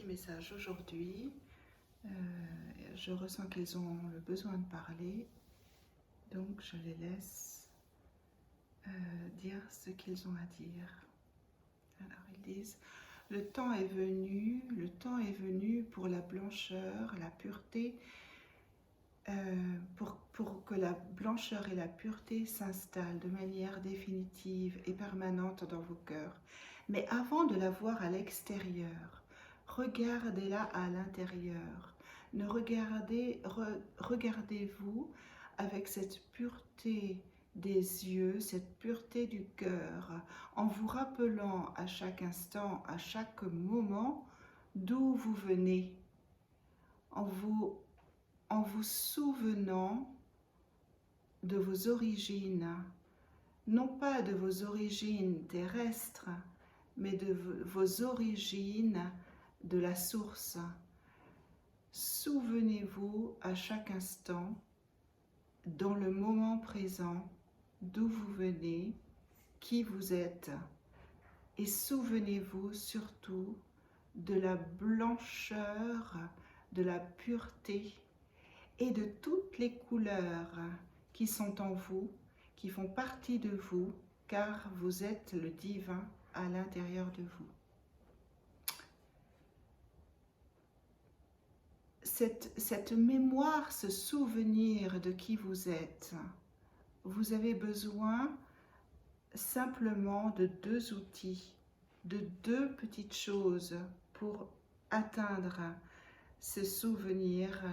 message aujourd'hui. Je ressens qu'ils ont le besoin de parler, donc je les laisse dire ce qu'ils ont à dire. Alors ils disent: le temps est venu pour la blancheur, la pureté, pour que la blancheur et la pureté s'installent de manière définitive et permanente dans vos cœurs. Mais avant de la voir à l'extérieur, regardez-la à l'intérieur. Regardez-vous avec cette pureté des yeux, cette pureté du cœur, en vous rappelant à chaque instant, à chaque moment, d'où vous venez, en vous souvenant de vos origines, non pas de vos origines terrestres, mais de vos origines de la source. Souvenez-vous à chaque instant, dans le moment présent, d'où vous venez, qui vous êtes, et souvenez-vous surtout de la blancheur, de la pureté et de toutes les couleurs qui sont en vous, qui font partie de vous, car vous êtes le divin à l'intérieur de vous. Cette mémoire, ce souvenir de qui vous êtes, vous avez besoin simplement de deux outils, de deux petites choses pour atteindre ce souvenir,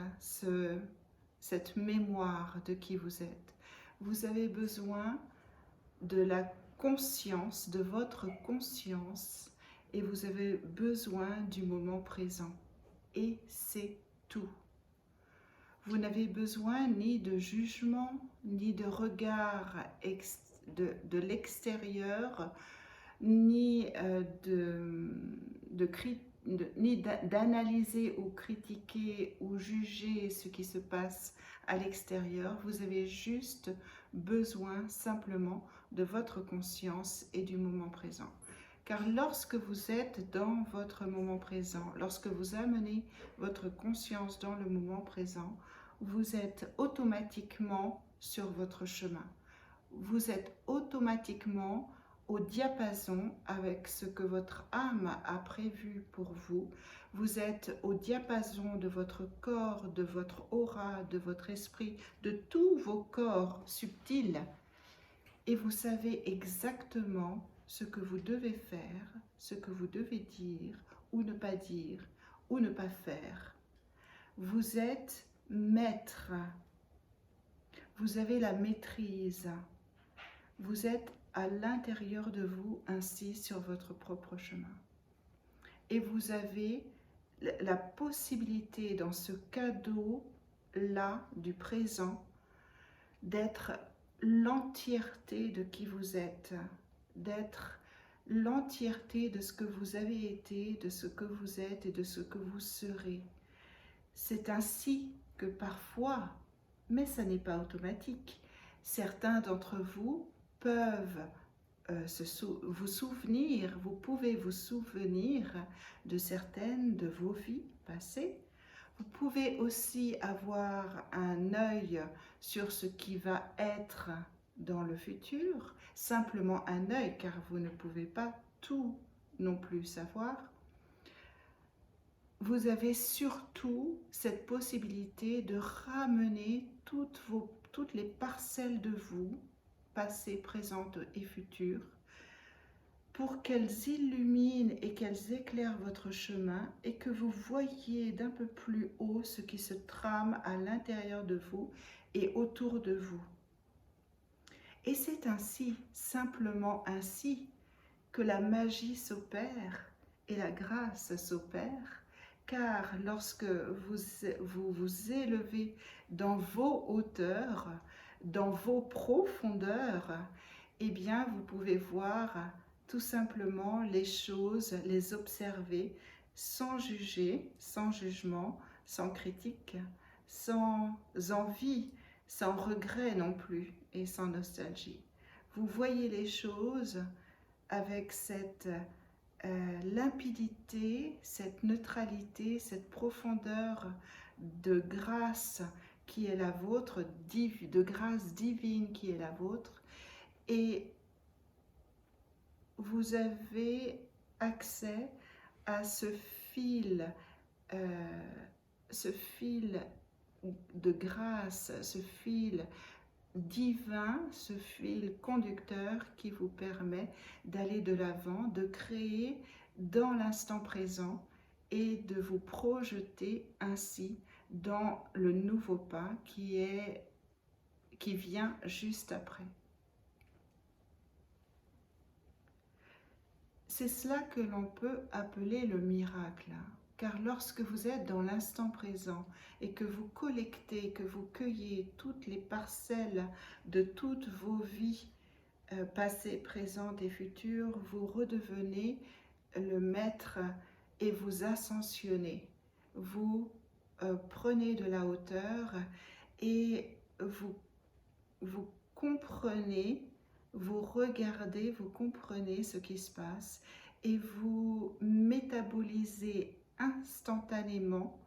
cette mémoire de qui vous êtes. Vous avez besoin de la conscience, de votre conscience, et vous avez besoin du moment présent. Et c'est tout. Vous n'avez besoin ni de jugement, ni de regard de l'extérieur, ni d'analyser ou critiquer ou juger ce qui se passe à l'extérieur. Vous avez juste besoin simplement de votre conscience et du moment présent. Car lorsque vous êtes dans votre moment présent, lorsque vous amenez votre conscience dans le moment présent, vous êtes automatiquement sur votre chemin. Vous êtes automatiquement au diapason avec ce que votre âme a prévu pour vous. Vous êtes au diapason de votre corps, de votre aura, de votre esprit, de tous vos corps subtils. Et vous savez exactement ce que vous devez faire, ce que vous devez dire ou ne pas faire. Vous êtes maître. Vous avez la maîtrise. Vous êtes à l'intérieur de vous, ainsi sur votre propre chemin. Et vous avez la possibilité dans ce cadeau-là du présent d'être l'entièreté de qui vous êtes, d'être l'entièreté de ce que vous avez été, de ce que vous êtes et de ce que vous serez. C'est ainsi que parfois, mais ça n'est pas automatique, certains d'entre vous peuvent vous pouvez vous souvenir de certaines de vos vies passées. Vous pouvez aussi avoir un œil sur ce qui va être dans le futur, simplement un œil, car vous ne pouvez pas tout non plus savoir. Vous avez surtout cette possibilité de ramener toutes les parcelles de vous, passées, présentes et futures, pour qu'elles illuminent et qu'elles éclairent votre chemin et que vous voyiez d'un peu plus haut ce qui se trame à l'intérieur de vous et autour de vous. Et c'est ainsi, simplement ainsi, que la magie s'opère et la grâce s'opère, car lorsque vous vous élevez dans vos hauteurs, dans vos profondeurs, eh bien vous pouvez voir tout simplement les choses, les observer sans juger, sans jugement, sans critique, sans envie, sans regret non plus et sans nostalgie. Vous voyez les choses avec cette limpidité, cette neutralité, cette profondeur de grâce qui est la vôtre, de grâce divine qui est la vôtre, et vous avez accès à ce fil de grâce, ce fil divin, ce fil conducteur qui vous permet d'aller de l'avant, de créer dans l'instant présent et de vous projeter ainsi dans le nouveau pas qui vient juste après. C'est cela que l'on peut appeler le miracle, car lorsque vous êtes dans l'instant présent et que vous collectez, que vous cueillez toutes les parcelles de toutes vos vies passées, présentes et futures, vous redevenez le maître et vous ascensionnez. Vous prenez de la hauteur et vous comprenez, vous regardez, vous comprenez ce qui se passe et vous métabolisez instantanément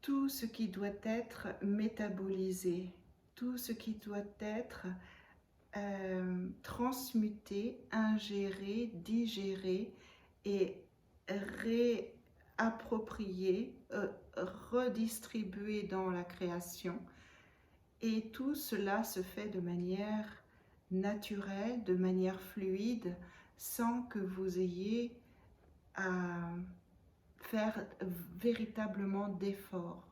tout ce qui doit être métabolisé, tout ce qui doit être transmuté, ingéré, digéré et réapproprié, redistribué dans la création. Et tout cela se fait de manière naturelle, de manière fluide, sans que vous ayez à faire véritablement d'efforts.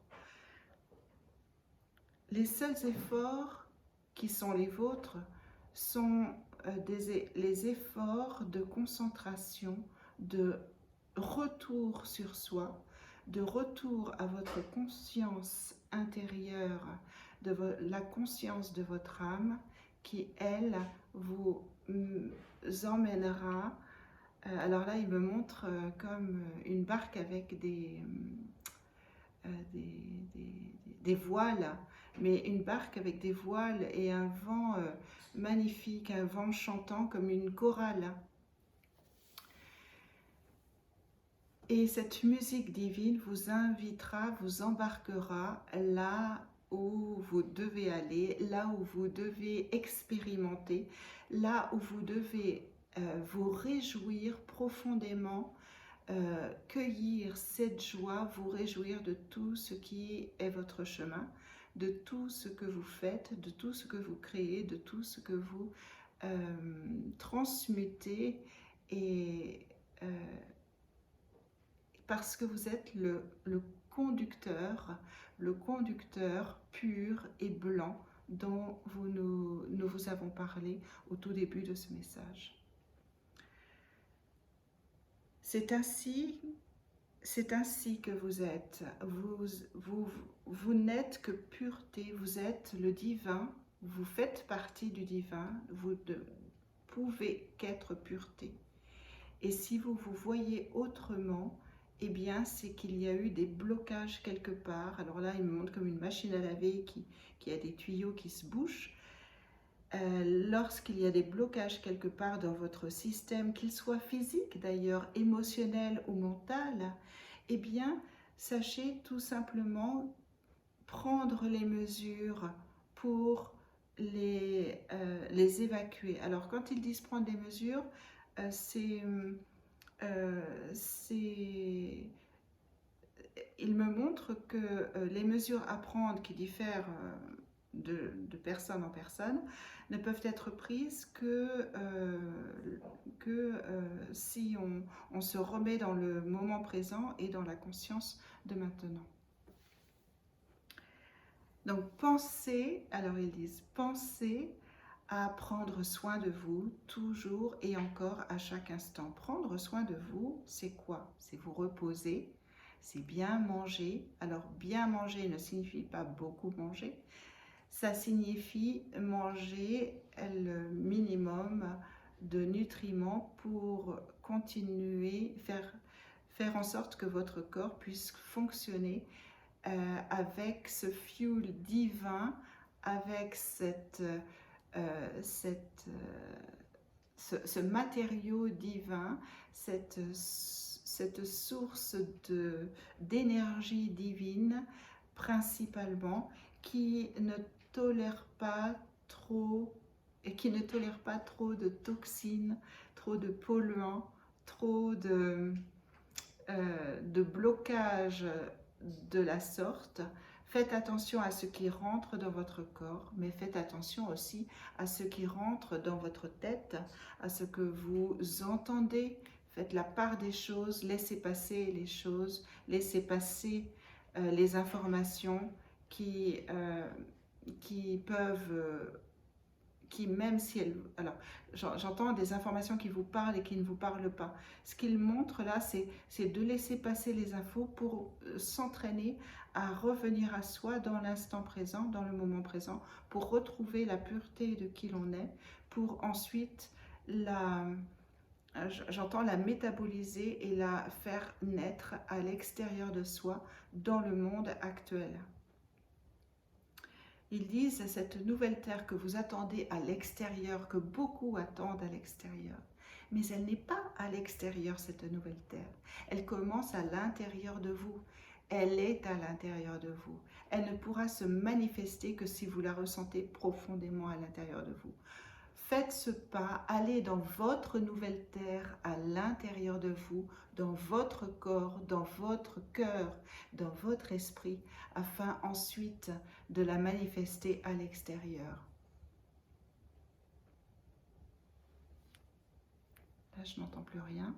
Les seuls efforts qui sont les vôtres sont les efforts de concentration, de retour sur soi, de retour à votre conscience intérieure, la conscience de votre âme qui, elle, vous emmènera. Alors là, il me montre comme une barque avec des voiles, mais une barque avec des voiles et un vent magnifique, un vent chantant comme une chorale. Et cette musique divine vous invitera, vous embarquera là où vous devez aller, là où vous devez expérimenter, là où vous devez vous réjouir profondément, cueillir cette joie, vous réjouir de tout ce qui est votre chemin, de tout ce que vous faites, de tout ce que vous créez, de tout ce que vous transmutez, et parce que vous êtes le conducteur pur et blanc dont nous vous avons parlé au tout début de ce message. C'est ainsi que vous êtes. Vous n'êtes que pureté, vous êtes le divin, vous faites partie du divin, vous ne pouvez qu'être pureté. Et si vous vous voyez autrement, eh bien, c'est qu'il y a eu des blocages quelque part. Alors là, il me montre comme une machine à laver qui a des tuyaux qui se bouchent. Lorsqu'il y a des blocages quelque part dans votre système, qu'ils soient physiques d'ailleurs, émotionnels ou mental, eh bien, sachez tout simplement prendre les mesures pour les évacuer. Alors, quand ils disent prendre des mesures, il me montre que les mesures à prendre qui diffèrent de personne en personne ne peuvent être prises que si on se remet dans le moment présent et dans la conscience de maintenant. Donc pensez, alors ils disent, pensez à prendre soin de vous toujours et encore à chaque instant. Prendre soin de vous, c'est quoi? C'est vous reposer, c'est bien manger. Alors bien manger ne signifie pas beaucoup manger. Ça signifie manger le minimum de nutriments pour continuer, faire en sorte que votre corps puisse fonctionner avec ce fuel divin, avec ce matériau divin, cette source d'énergie divine principalement, qui ne tolère pas trop et qui ne tolère pas trop de toxines, trop de polluants, trop de blocages de la sorte. Faites attention à ce qui rentre dans votre corps, mais faites attention aussi à ce qui rentre dans votre tête, à ce que vous entendez. Faites la part des choses, laissez passer les choses, laissez passer les informations qui peuvent, même si elles... Alors, j'entends des informations qui vous parlent et qui ne vous parlent pas. Ce qu'il montre là, c'est de laisser passer les infos pour s'entraîner à revenir à soi dans l'instant présent, dans le moment présent, pour retrouver la pureté de qui l'on est, pour ensuite j'entends la métaboliser et la faire naître à l'extérieur de soi, dans le monde actuel. Ils disent cette nouvelle terre que vous attendez à l'extérieur, que beaucoup attendent à l'extérieur. Mais elle n'est pas à l'extérieur, cette nouvelle terre. Elle commence à l'intérieur de vous. Elle est à l'intérieur de vous. Elle ne pourra se manifester que si vous la ressentez profondément à l'intérieur de vous. Faites ce pas, allez dans votre nouvelle terre, à l'intérieur de vous, dans votre corps, dans votre cœur, dans votre esprit, afin ensuite de la manifester à l'extérieur. Là, je n'entends plus rien.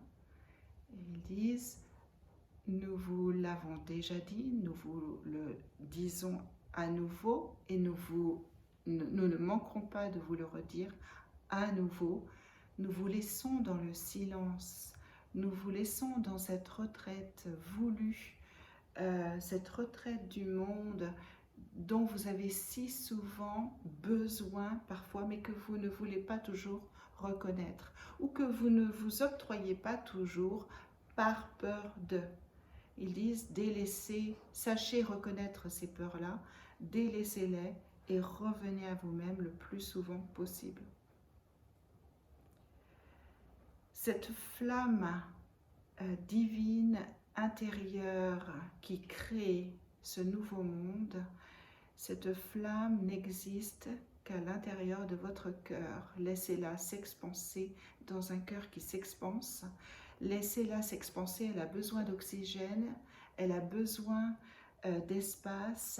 Et ils disent, nous vous l'avons déjà dit, nous vous le disons à nouveau et nous ne manquerons pas de vous le redire à nouveau. Nous vous laissons dans le silence, nous vous laissons dans cette retraite voulue, cette retraite du monde dont vous avez si souvent besoin parfois, mais que vous ne voulez pas toujours reconnaître, ou que vous ne vous octroyez pas toujours par peur de. Ils disent délaissez, sachez reconnaître ces peurs-là, délaissez-les et revenez à vous-même le plus souvent possible. Cette flamme divine intérieure qui crée ce nouveau monde, cette flamme n'existe qu'à l'intérieur de votre cœur. Laissez-la s'expanser dans un cœur qui s'expanse. Laissez-la s'expanser, elle a besoin d'oxygène, elle a besoin d'espace,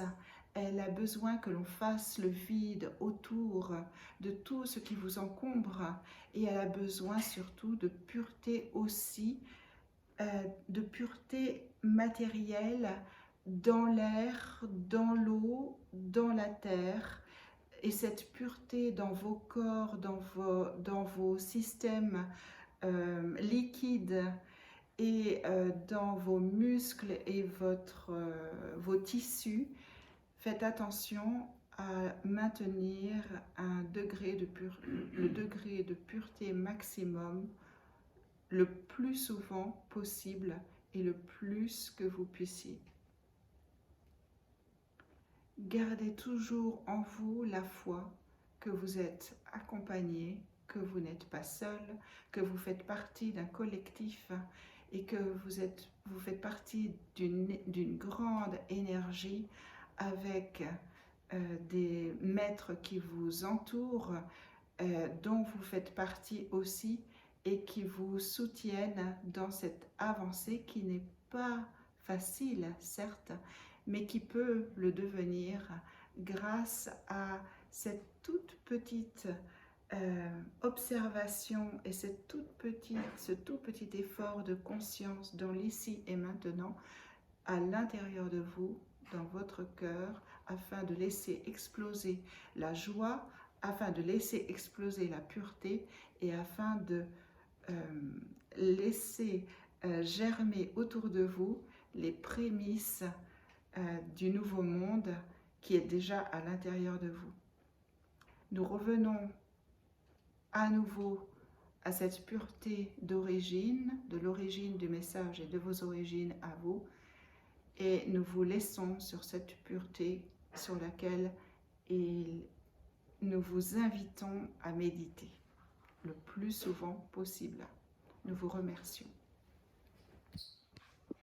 elle a besoin que l'on fasse le vide autour de tout ce qui vous encombre et elle a besoin surtout de pureté aussi, de pureté matérielle dans l'air, dans l'eau, dans la terre. Et cette pureté dans vos corps, dans vos systèmes liquides et dans vos muscles et vos tissus, faites attention à maintenir le degré de pureté maximum le plus souvent possible et le plus que vous puissiez. Gardez toujours en vous la foi que vous êtes accompagné, que vous n'êtes pas seul, que vous faites partie d'un collectif et que vous faites partie d'une grande énergie avec des maîtres qui vous entourent, dont vous faites partie aussi et qui vous soutiennent dans cette avancée qui n'est pas facile, certes, mais qui peut le devenir grâce à cette toute petite observation et ce tout petit effort de conscience dans l'ici et maintenant à l'intérieur de vous, dans votre cœur, afin de laisser exploser la joie, afin de laisser exploser la pureté et afin de laisser germer autour de vous les prémices du nouveau monde qui est déjà à l'intérieur de vous. Nous revenons à nouveau à cette pureté d'origine, de l'origine du message et de vos origines à vous, et nous vous laissons sur cette pureté sur laquelle nous vous invitons à méditer. le plus souvent possible. Nous vous remercions.